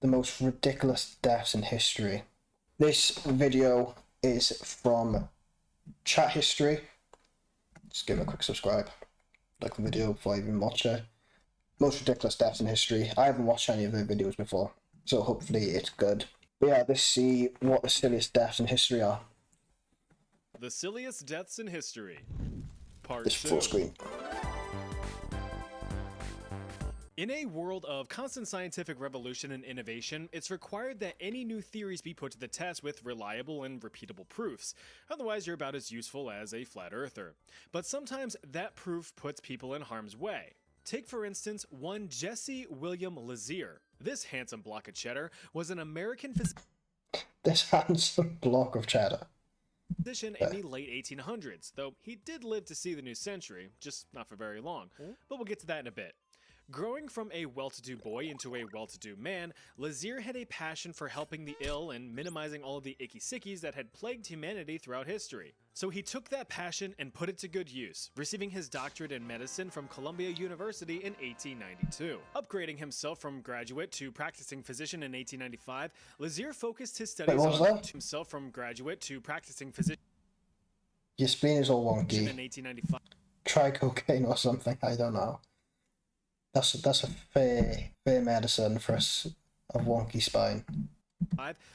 the most ridiculous deaths in history. This video is from Chat History. Just give it a quick subscribe. Like the video before I even watch it. Most ridiculous deaths in history. I haven't watched any of their videos before, so hopefully it's good. But yeah, let's see what the silliest deaths in history are. The silliest deaths in history. Part This 2. full screen. In a world of constant scientific revolution and innovation, it's required that any new theories be put to the test with reliable and repeatable proofs. Otherwise, you're about as useful as a flat earther. But sometimes that proof puts people in harm's way. Take, for instance, one Jesse William Lazier. This handsome block of cheddar was an American This handsome block of cheddar. physician in the late 1800s, though he did live to see the new century, just not for very long. But we'll get to that in a bit. Growing from a well-to-do boy into a well-to-do man, Lazier had a passion for helping the ill and minimizing all of the icky sickies that had plagued humanity throughout history. So he took that passion and put it to good use, receiving his doctorate in medicine from Columbia University in 1892. Upgrading himself from graduate to practicing physician in 1895, Lazier focused his studies what was on that? himself from graduate to practicing physician Your spleen is all wonky. in 1895. Try cocaine or something, I don't know. That's a fair medicine for a wonky spine.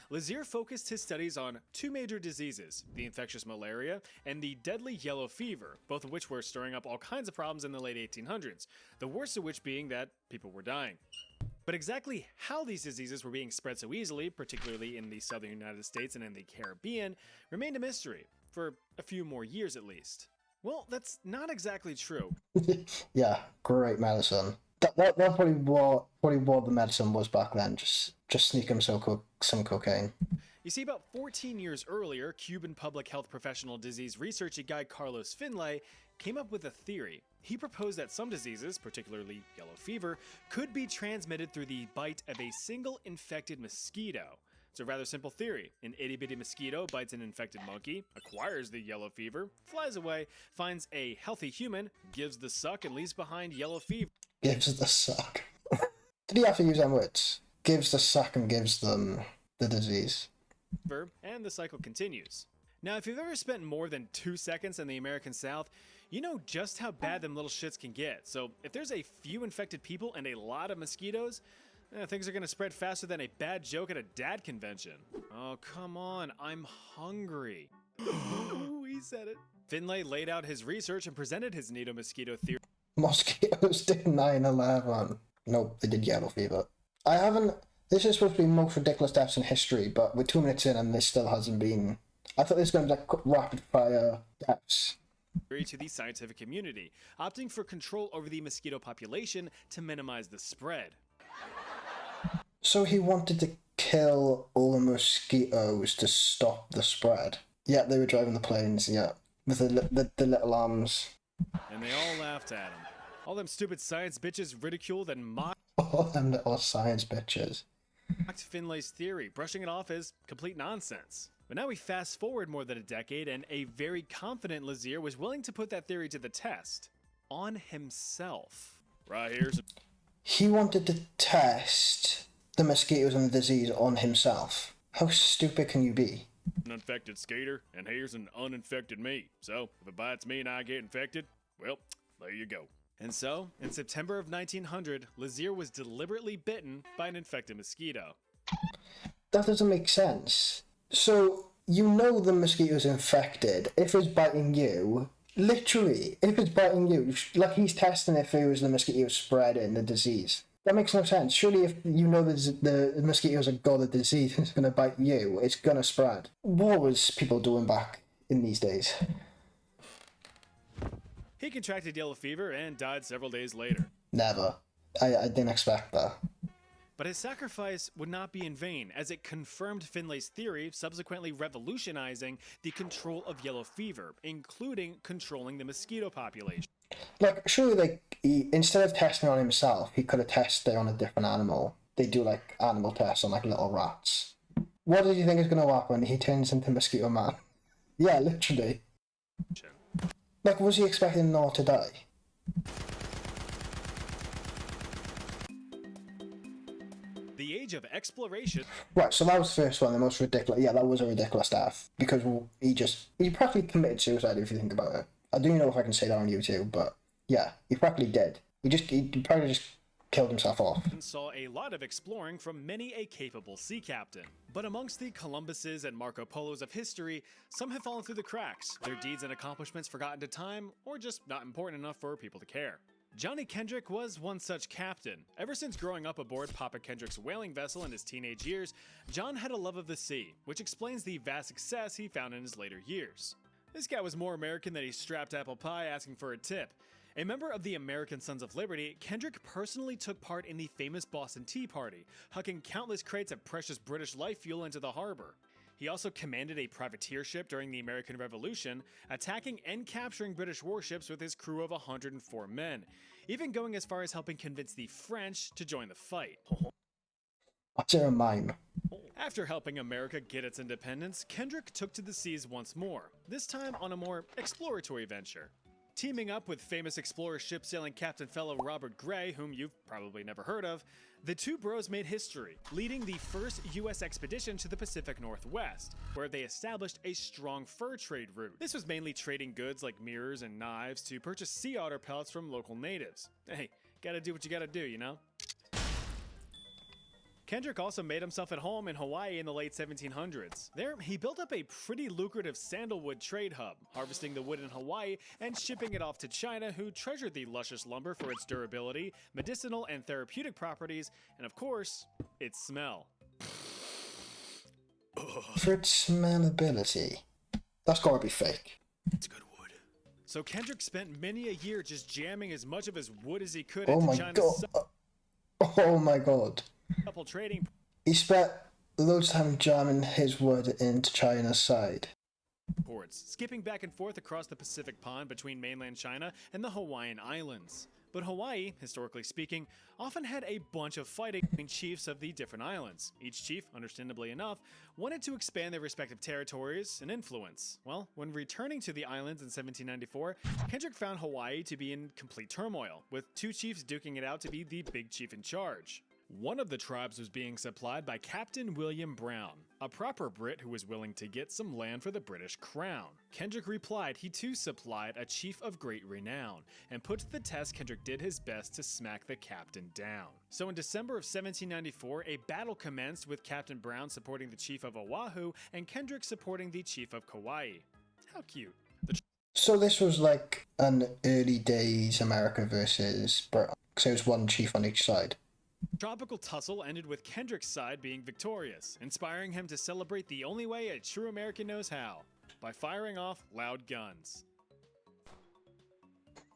Lazier focused his studies on two major diseases, the infectious malaria and the deadly yellow fever, both of which were stirring up all kinds of problems in the late 1800s, the worst of which being that people were dying. But exactly how these diseases were being spread so easily, particularly in the southern United States and in the Caribbean, remained a mystery, for a few more years at least. Well, that's not exactly true. Yeah, great medicine. That's probably what the medicine was back then. Just sneak him some cocaine. You see, about 14 years earlier, Cuban public health professional disease researcher guy Carlos Finlay came up with a theory. He proposed that some diseases, particularly yellow fever, could be transmitted through the bite of a single infected mosquito. It's a rather simple theory. An itty-bitty mosquito bites an infected monkey, acquires the yellow fever, flies away, finds a healthy human, gives the suck, and leaves behind yellow fever. Gives the suck. Did he have to use them words? Gives the suck and gives them the disease. And the cycle continues. Now, if you've ever spent more than 2 seconds in the American South, you know just how bad them little shits can get. So if there's a few infected people and a lot of mosquitoes, things are going to spread faster than a bad joke at a dad convention. Oh, come on, I'm hungry. Ooh, he said it. Finlay laid out his research and presented his nido-mosquito theory. Mosquitoes did 9/11. Nope, they did yellow fever. This is supposed to be most ridiculous deaths in history, but we're 2 minutes in and this still hasn't been. I thought this was going to be like rapid fire deaths. To the scientific community, opting for control over the mosquito population to minimize the spread. So he wanted to kill all the mosquitoes to stop the spread. Yeah, they were driving the planes, yeah. With the little arms. And they all laughed at him. All them stupid science bitches ridiculed and mocked All them little science bitches. Finlay's theory, brushing it off as complete nonsense. But now we fast forward more than a decade, and a very confident Lazier was willing to put that theory to the test. On himself. Right here's... He wanted to test the mosquitoes and the disease on himself. How stupid can you be? An infected skater, and here's an uninfected me. So, if it bites me and I get infected, well, there you go. And so, in September of 1900, Lazier was deliberately bitten by an infected mosquito. That doesn't make sense. So, you know the mosquito's infected. If it's biting you, literally, if it's biting you, like he's testing if it was the mosquito spreading the disease. That makes no sense. Surely if you know the mosquitoes have got the disease and it's going to bite you, it's going to spread. What was people doing back in these days? He contracted yellow fever and died several days later. Never. I didn't expect that. But his sacrifice would not be in vain, as it confirmed Finlay's theory, subsequently revolutionizing the control of yellow fever, including controlling the mosquito population. Like, surely, instead of testing on himself, he could have tested on a different animal. They do, like, animal tests on, like, little rats. What did you think is going to happen? He turns into Mosquito Man. Yeah, literally. Like, was he expecting Noah to die? The age age of exploration. Right, so that was the first one, the most ridiculous. Yeah, that was a ridiculous death because he practically committed suicide if you think about it. I don't even know if I can say that on YouTube, but yeah, he practically did. He probably just killed himself off. And saw a lot of exploring from many a capable sea captain. But amongst the Columbuses and Marco Polos of history, some have fallen through the cracks, their deeds and accomplishments forgotten to time, or just not important enough for people to care. Johnny Kendrick was one such captain. Ever since growing up aboard Papa Kendrick's whaling vessel in his teenage years, John had a love of the sea, which explains the vast success he found in his later years. This guy was more American than a strapped apple pie asking for a tip. A member of the American Sons of Liberty, Kendrick personally took part in the famous Boston Tea Party, hucking countless crates of precious British life fuel into the harbor. He also commanded a privateer ship during the American Revolution, attacking and capturing British warships with his crew of 104 men, even going as far as helping convince the French to join the fight. That's a mime. After helping America get its independence, Kendrick took to the seas once more, this time on a more exploratory venture. Teaming up with famous explorer ship-sailing captain fellow Robert Gray, whom you've probably never heard of, the two bros made history, leading the first U.S. expedition to the Pacific Northwest, where they established a strong fur trade route. This was mainly trading goods like mirrors and knives to purchase sea otter pelts from local natives. Hey, gotta do what you gotta do, you know? Kendrick also made himself at home in Hawaii in the late 1700s. There, he built up a pretty lucrative sandalwood trade hub, harvesting the wood in Hawaii and shipping it off to China, who treasured the luscious lumber for its durability, medicinal and therapeutic properties, and of course, its smell. For its smellability. That's gotta be fake. It's good wood. So Kendrick spent many a year just jamming as much of his wood as he could Oh into my China's god. Oh my god. supple trading He spent loads of time jamming his wood into China's side. ports, skipping back and forth across the Pacific Pond between mainland China and the Hawaiian Islands. But Hawaii, historically speaking, often had a bunch of fighting between chiefs of the different islands. Each chief, understandably enough, wanted to expand their respective territories and influence. Well, when returning to the islands in 1794, Kendrick found Hawaii to be in complete turmoil, with two chiefs duking it out to be the big chief in charge. One of the tribes was being supplied by Captain William Brown, a proper Brit who was willing to get some land for the British crown. Kendrick replied he too supplied a chief of great renown, and put to the test Kendrick did his best to smack the captain down. So in December of 1794, a battle commenced with Captain Brown supporting the chief of Oahu and Kendrick supporting the chief of Kauai. How cute. So this was like an early days America versus Britain. So it was one chief on each side. Tropical tussle ended with Kendrick's side being victorious, inspiring him to celebrate the only way a true American knows how, by firing off loud guns.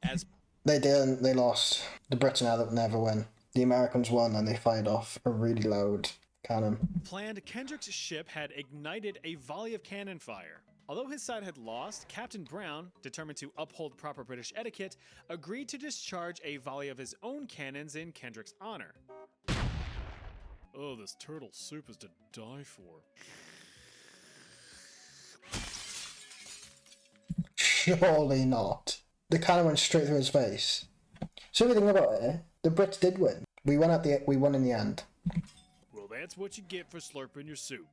As They didn't, they lost. The Brits never win. The Americans won and they fired off a really loud cannon. planned, Kendrick's ship had ignited a volley of cannon fire. Although his side had lost, Captain Brown, determined to uphold proper British etiquette, agreed to discharge a volley of his own cannons in Kendrick's honor. Oh, this turtle soup is to die for. Surely not. The cannon went straight through his face. So everything about it, the Brits did win. We won in the end. Well, that's what you get for slurping your soup.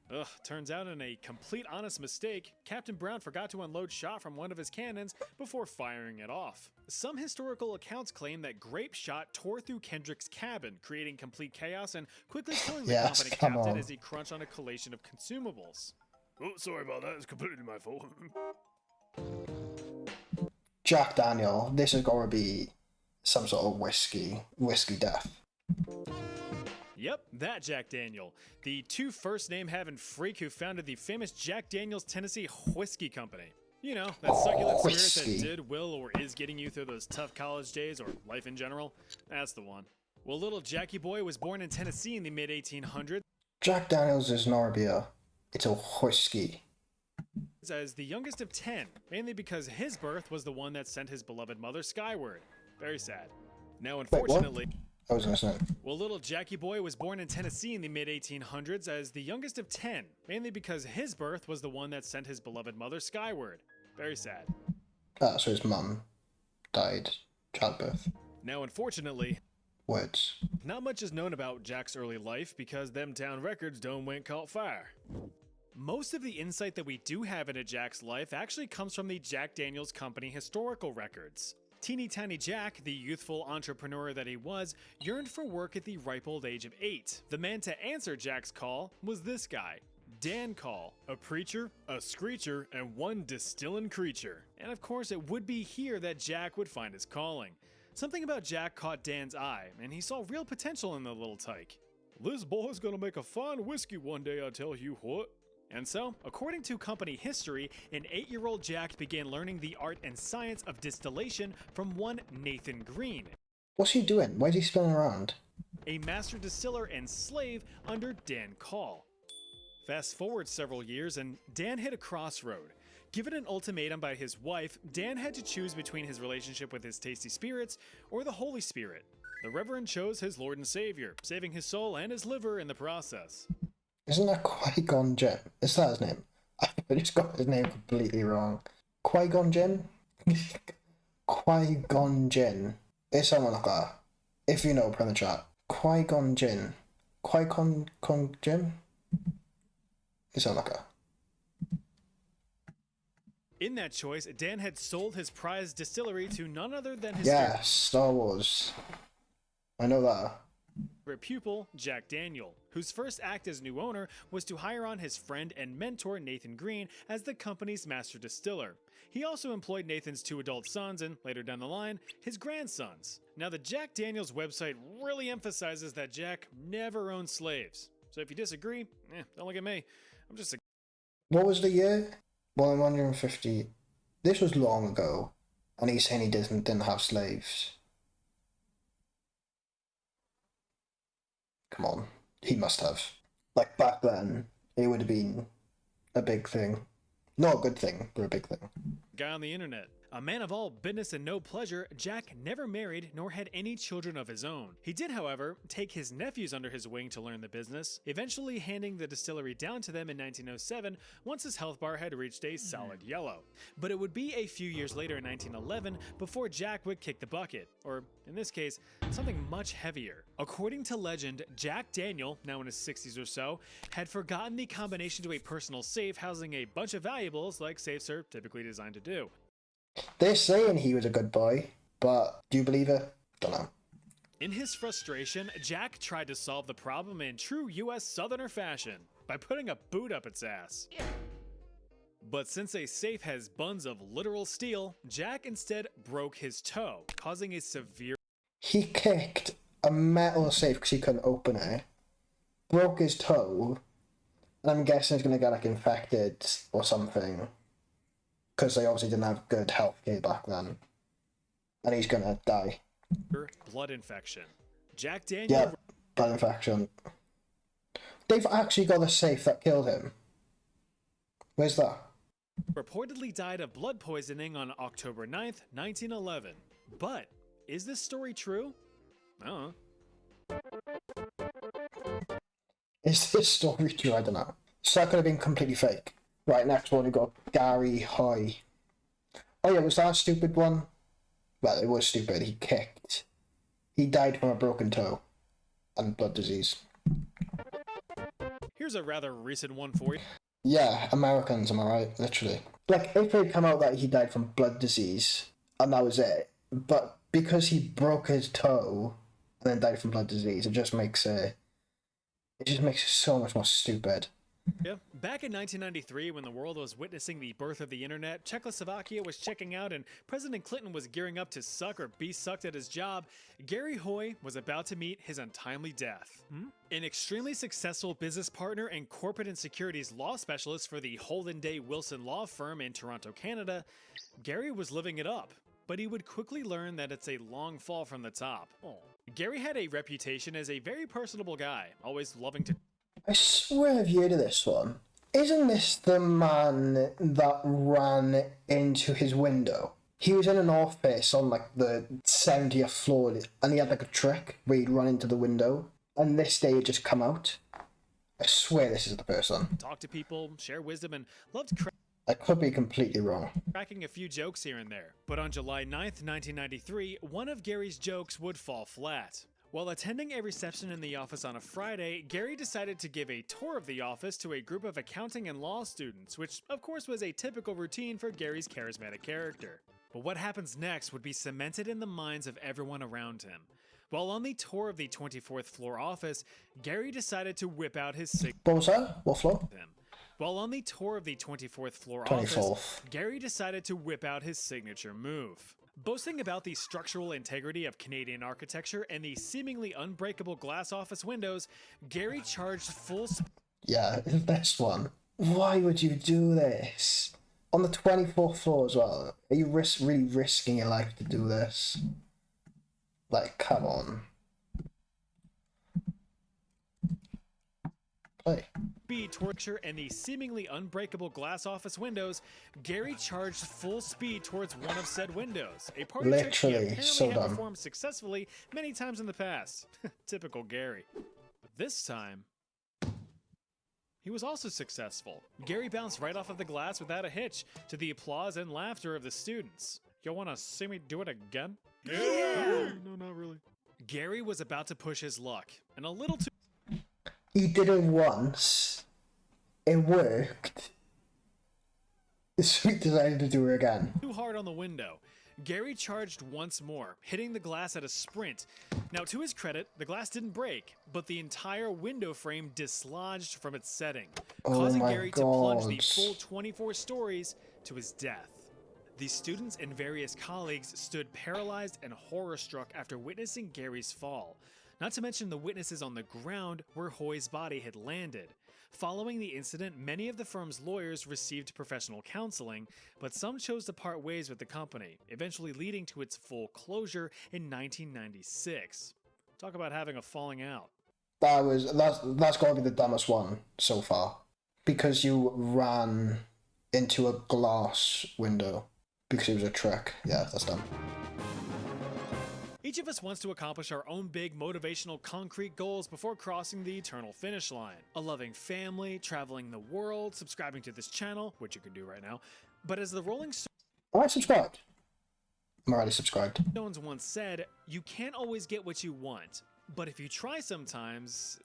Ugh, turns out in a complete honest mistake, Captain Brown forgot to unload shot from one of his cannons before firing it off. Some historical accounts claim that grape shot tore through Kendrick's cabin, creating complete chaos and quickly killing the Yes, confident come captain on. as he crunched on a collation of consumables. Oh, sorry about that, it's completely my fault. Jack Daniel, this has got to be some sort of whiskey death. Yep, that Jack Daniel, the two first-name having freak who founded the famous Jack Daniel's Tennessee Whiskey Company. You know, that succulent spirit whiskey. that did, will, or is getting you through those tough college days or life in general. That's the one. Well, little Jackie Boy was born in Tennessee in the mid-1800s Jack Daniels is not a beer. It's a whiskey. as the youngest of 10, mainly because his birth was the one that sent his beloved mother skyward. Very sad. Now, what? unfortunately... I was gonna say. Well, little Jackie Boy was born in Tennessee in the mid-1800s as the youngest of 10, mainly because his birth was the one that sent his beloved mother skyward. Very sad. So his mum died childbirth. Now, unfortunately, words. Not much is known about Jack's early life because them town records don't went caught fire. Most of the insight that we do have into Jack's life actually comes from the Jack Daniels Company historical records. Teeny Tiny Jack, the youthful entrepreneur that he was, yearned for work at the ripe old age of 8. The man to answer Jack's call was this guy, Dan Call, a preacher, a screecher, and one distilling creature. And of course it would be here that Jack would find his calling. Something about Jack caught Dan's eye, and he saw real potential in the little tyke. "This boy's gonna make a fine whiskey one day, I tell you what." And so, according to company history, an 8-year-old Jack began learning the art and science of distillation from one Nathan Green, What's he doing? Why is he spinning around? a master distiller and slave under Dan Call. Fast forward several years and Dan hit a crossroad. Given an ultimatum by his wife, Dan had to choose between his relationship with his tasty spirits or the Holy Spirit. The Reverend chose his Lord and Savior, saving his soul and his liver in the process. Isn't that Qui-Gon Jinn? Is that his name? I just got his name completely wrong. Qui-Gon Jinn? Qui-Gon Jinn. It's someone like that. If you know, put in the chat. Qui-Gon Jinn. Qui-Gon Jinn? It's someone like that. In that choice, Dan had sold his prized distillery to none other than his Yeah, Star Wars. I know that. favorite pupil, Jack Daniel, whose first act as new owner was to hire on his friend and mentor Nathan Green as the company's master distiller. He also employed Nathan's 2 adult sons and, later down the line, his grandsons. Now, the Jack Daniels website really emphasizes that Jack never owned slaves. So if you disagree, don't look at me. I'm just a... What was the year? 150. This was long ago. And he's saying he didn't have slaves. Come on. He must have. Like, back then, it would have been a big thing. Not a good thing, but a big thing. guy on the internet. A man of all business and no pleasure, Jack never married nor had any children of his own. He did, however, take his nephews under his wing to learn the business, eventually handing the distillery down to them in 1907 once his health bar had reached a solid yellow. But it would be a few years later in 1911 before Jack would kick the bucket, or in this case, something much heavier. According to legend, Jack Daniel, now in his 60s or so, had forgotten the combination to a personal safe housing a bunch of valuables like safes are typically designed to do. They're saying he was a good boy, but do you believe it? Don't know. In his frustration, Jack tried to solve the problem in true US Southerner fashion by putting a boot up its ass. But since a safe has buns of literal steel, Jack instead broke his toe, causing a severe... He kicked a metal safe because he couldn't open it, broke his toe, and I'm guessing he's going to get like infected or something. Because they obviously didn't have good healthcare back then. And he's gonna die. blood infection. Jack Daniel... Yeah, blood infection. They've actually got a safe that killed him. Where's that? reportedly died of blood poisoning on October 9th, 1911. But is this story true? I don't know. Is this story true? I don't know. So that could have been completely fake. Right, next one we got Gary Hoy. Oh yeah, was that a stupid one? Well, it was stupid. He kicked. He died from a broken toe and blood disease. Here's a rather recent one for you. Yeah, Americans, am I right? Literally. Like, if it come out that he died from blood disease, and that was it, but because he broke his toe and then died from blood disease, it just makes it so much more stupid. Yeah. Back in 1993, when the world was witnessing the birth of the internet, Czechoslovakia was checking out, and President Clinton was gearing up to suck or be sucked at his job, Gary Hoy was about to meet his untimely death. An extremely successful business partner and corporate and securities law specialist for the Holden Day Wilson law firm in Toronto, Canada, Gary was living it up. But he would quickly learn that it's a long fall from the top. Gary had a reputation as a very personable guy, always loving to... I swear I've heard of this one. Isn't this the man that ran into his window? He was in an office on like the 70th floor and he had like a trick where he'd run into the window and this day he'd just come out. I swear this is the person. Talk to people, share wisdom, and loved I could be completely wrong. cracking a few jokes here and there. But on July 9th, 1993, one of Gary's jokes would fall flat. While attending a reception in the office on a Friday, Gary decided to give a tour of the office to a group of accounting and law students, which of course was a typical routine for Gary's charismatic character. But what happens next would be cemented in the minds of everyone around him. While on the tour of the 24th floor office, Gary decided to whip out his What was that? What floor? While on the tour of the 24th floor 24th. office, Gary decided to whip out his signature move. Boasting about the structural integrity of Canadian architecture and the seemingly unbreakable glass office windows, Gary charged full Yeah, this one. Why would you do this? On the 24th floor as well? Are you really risking your life to do this? Like, come on. Play. speed towards and the seemingly unbreakable glass office windows, Gary charged full speed towards one of said windows, a party trick he Literally, apparently so had dumb. performed successfully many times in the past. Typical Gary. But this time, he was also successful. Gary bounced right off of the glass without a hitch, to the applause and laughter of the students. Y'all wanna see me do it again? Yeah! No, not really. Gary was about to push his luck, and a little too He did it once. It worked. So he decided to do it again. hard on the window. Gary charged once more, hitting the glass at a sprint. Now, to his credit, the glass didn't break, but the entire window frame dislodged from its setting, causing my Gary to plunge the God. full 24 stories to his death. The students and various colleagues stood paralyzed and horror-struck after witnessing Gary's fall, not to mention the witnesses on the ground where Hoy's body had landed. Following the incident, many of the firm's lawyers received professional counseling, but some chose to part ways with the company, eventually leading to its full closure in 1996. Talk about having a falling out. That's got to be the dumbest one so far, because you ran into a glass window because it was a trick. Yeah, that's dumb. Each of us wants to accomplish our own big motivational concrete goals before crossing the eternal finish line. A loving family, traveling the world, subscribing to this channel, which you can do right now. But as the Rolling Am I subscribed? I'm already subscribed. Stones once said, you can't always get what you want, but if you try sometimes,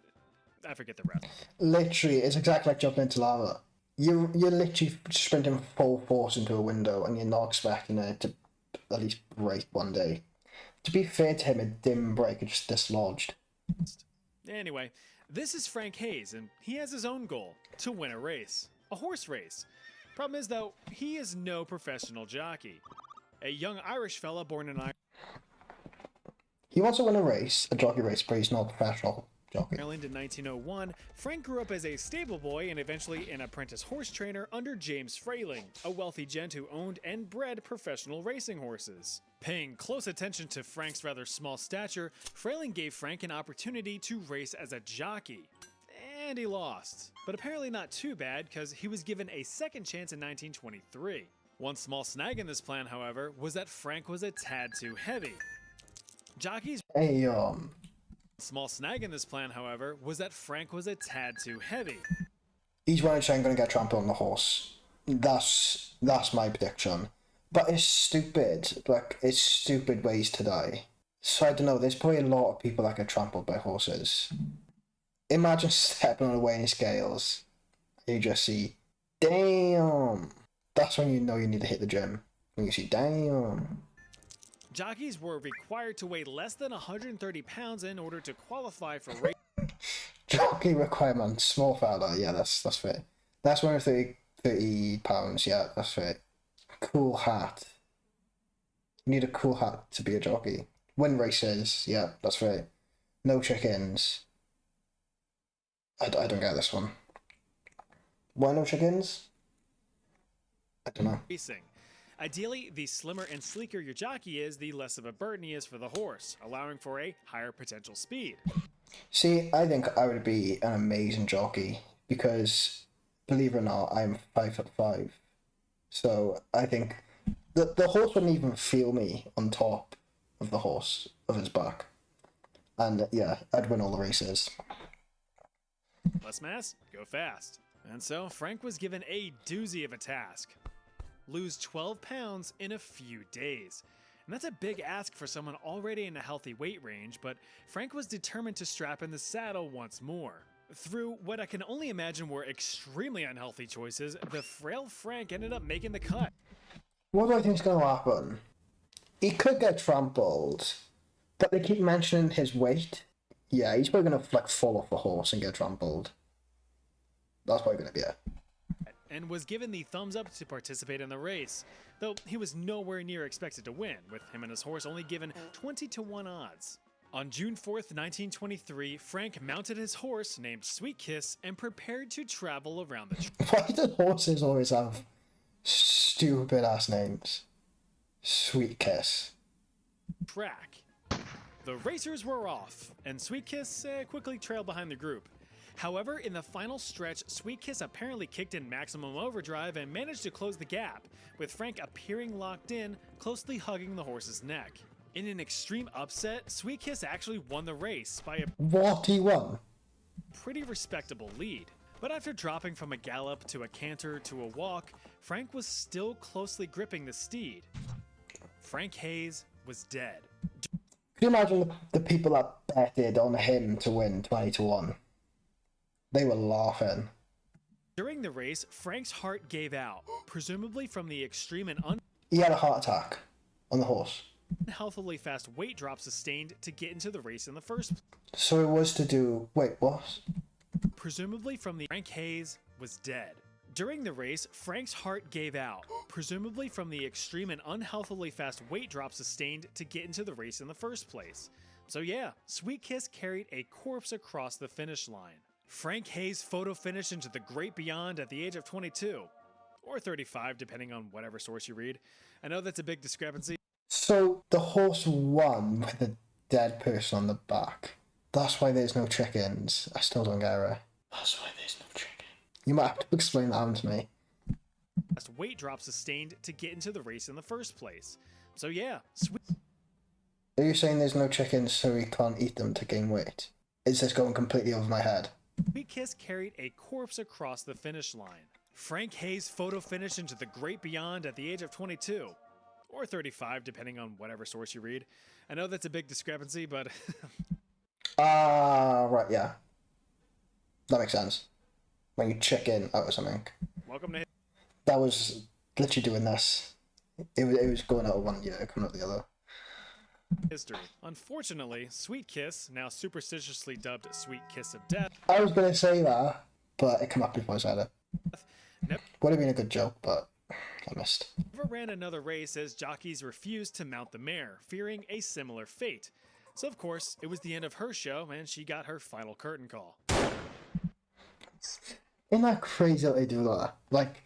I forget the rest. Literally, it's exactly like jumping into lava. You're literally sprinting full force into a window and you're not expecting it to at least break one day. To be fair to him, it didn't break, it just dislodged. Anyway, this is Frank Hayes, and he has his own goal, to win a race. A horse race. Problem is, though, he is no professional jockey. A young Irish fella born in He wants to win a race, a jockey race, but he's not a professional jockey. Ireland in 1901, Frank grew up as a stable boy and eventually an apprentice horse trainer under James Frayling, a wealthy gent who owned and bred professional racing horses. Paying close attention to Frank's rather small stature, Frayling gave Frank an opportunity to race as a jockey. And he lost. But apparently not too bad, because he was given a second chance in 1923. One small snag in this plan, however, was that Frank was a tad too heavy. Jockeys Hey, Small snag in this plan, however, was that Frank was a tad too heavy. he's 100% going to get trampled on the horse. That's my prediction. But it's stupid. Like, it's stupid ways to die. So I don't know, there's probably a lot of people that get trampled by horses. Imagine stepping on a weighing scales. And you just see, damn. That's when you know you need to hit the gym. When you see, damn. Jockeys were required to weigh less than 130 pounds in order to qualify for race. Jockey requirement, small fella. Yeah, that's fair. That's 130 pounds. Yeah, that's fair. Cool hat. You need a cool hat to be a jockey. Win races. Yeah, that's fair. No chickens. I don't get this one. Why no chickens? I don't know. Racing. Ideally, the slimmer and sleeker your jockey is, the less of a burden he is for the horse, allowing for a higher potential speed. See, I think I would be an amazing jockey because, believe it or not, I'm 5'5". So I think the horse wouldn't even feel me on top of the horse, of his back. And yeah, I'd win all the races. Less mass, go fast. And so Frank was given a doozy of a task. Lose 12 pounds in a few days. And that's a big ask for someone already in a healthy weight range, but Frank was determined to strap in the saddle once more. Through what I can only imagine were extremely unhealthy choices, the frail Frank ended up making the cut. What do I think is going to happen? He could get trampled, but they keep mentioning his weight. Yeah, he's probably going to like fall off a horse and get trampled. That's probably going to be it. And was given the thumbs up to participate in the race, though he was nowhere near expected to win, with him and his horse only given 20-1 odds. On June 4th, 1923, Frank mounted his horse named Sweet Kiss and prepared to travel around the Why do horses always have stupid ass names? Sweet Kiss. track. The racers were off, and Sweet Kiss quickly trailed behind the group. However, in the final stretch, Sweet Kiss apparently kicked in maximum overdrive and managed to close the gap, with Frank appearing locked in, closely hugging the horse's neck. In an extreme upset, Sweet Kiss actually won the race by a What, he won? pretty respectable lead. But after dropping from a gallop to a canter to a walk, Frank was still closely gripping the steed. Frank Hayes was dead. Can you imagine the people that betted on him to win 20-1? They were laughing. During the race, Frank's heart gave out, presumably from the extreme and He had a heart attack on the horse. unhealthily fast weight drop sustained to get into the race in the first place. So it was to do... Wait, what? Presumably from the Frank Hayes was dead. During the race, Frank's heart gave out, presumably from the extreme and unhealthily fast weight drop sustained to get into the race in the first place. So yeah, Sweet Kiss carried a corpse across the finish line. Frank Hayes photo finished into the great beyond at the age of 22, or 35 depending on whatever source you read. I know that's a big discrepancy. So the horse won with a dead person on the back. That's why there's no chickens. I still don't get it. That's why there's no chicken. You might have to explain that one to me. Fast weight drop sustained to get into the race in the first place. So yeah, Sweet Are you saying there's no chickens so he can't eat them to gain weight? Is this going completely over my head? Kiss carried a corpse across the finish line. Frank Hayes photo finished into the great beyond at the age of 22, or 35 depending on whatever source you read. I know that's a big discrepancy, but Right, yeah. That makes sense. When you chicken out or something. welcome to That was literally doing this. It was going out of one ear, coming out the other. history. Unfortunately, Sweet Kiss, now superstitiously dubbed Sweet Kiss of Death, I was going to say that, but it came up before I said it. never Would have been a good joke, but I missed. ran another race as jockeys refused to mount the mare, fearing a similar fate. So of course, it was the end of her show, and she got her final curtain call. Isn't that crazy that they do that? Like,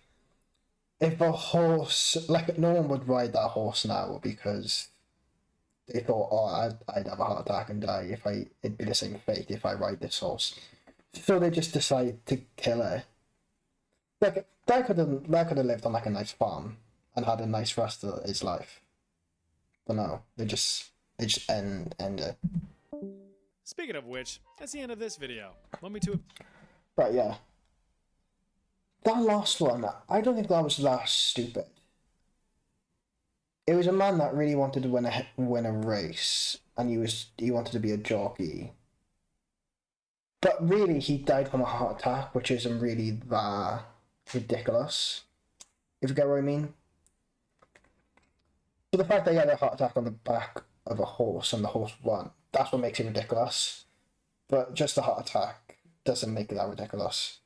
if a horse... Like, no one would ride that horse now because they thought, oh, I'd have a heart attack and die if it'd be the same fate if I ride this horse. So they just decide to kill it. Like, that could have lived on, like, a nice farm and had a nice rest of his life. But no, they just end it. Speaking of which, that's the end of this video. Want me to... Right, yeah. That last one, I don't think that was that stupid. It was a man that really wanted to win a race, and he wanted to be a jockey. But really, he died from a heart attack, which isn't really that ridiculous. If you get what I mean. But the fact that he had a heart attack on the back of a horse and the horse won, that's what makes it ridiculous. But just a heart attack doesn't make it that ridiculous.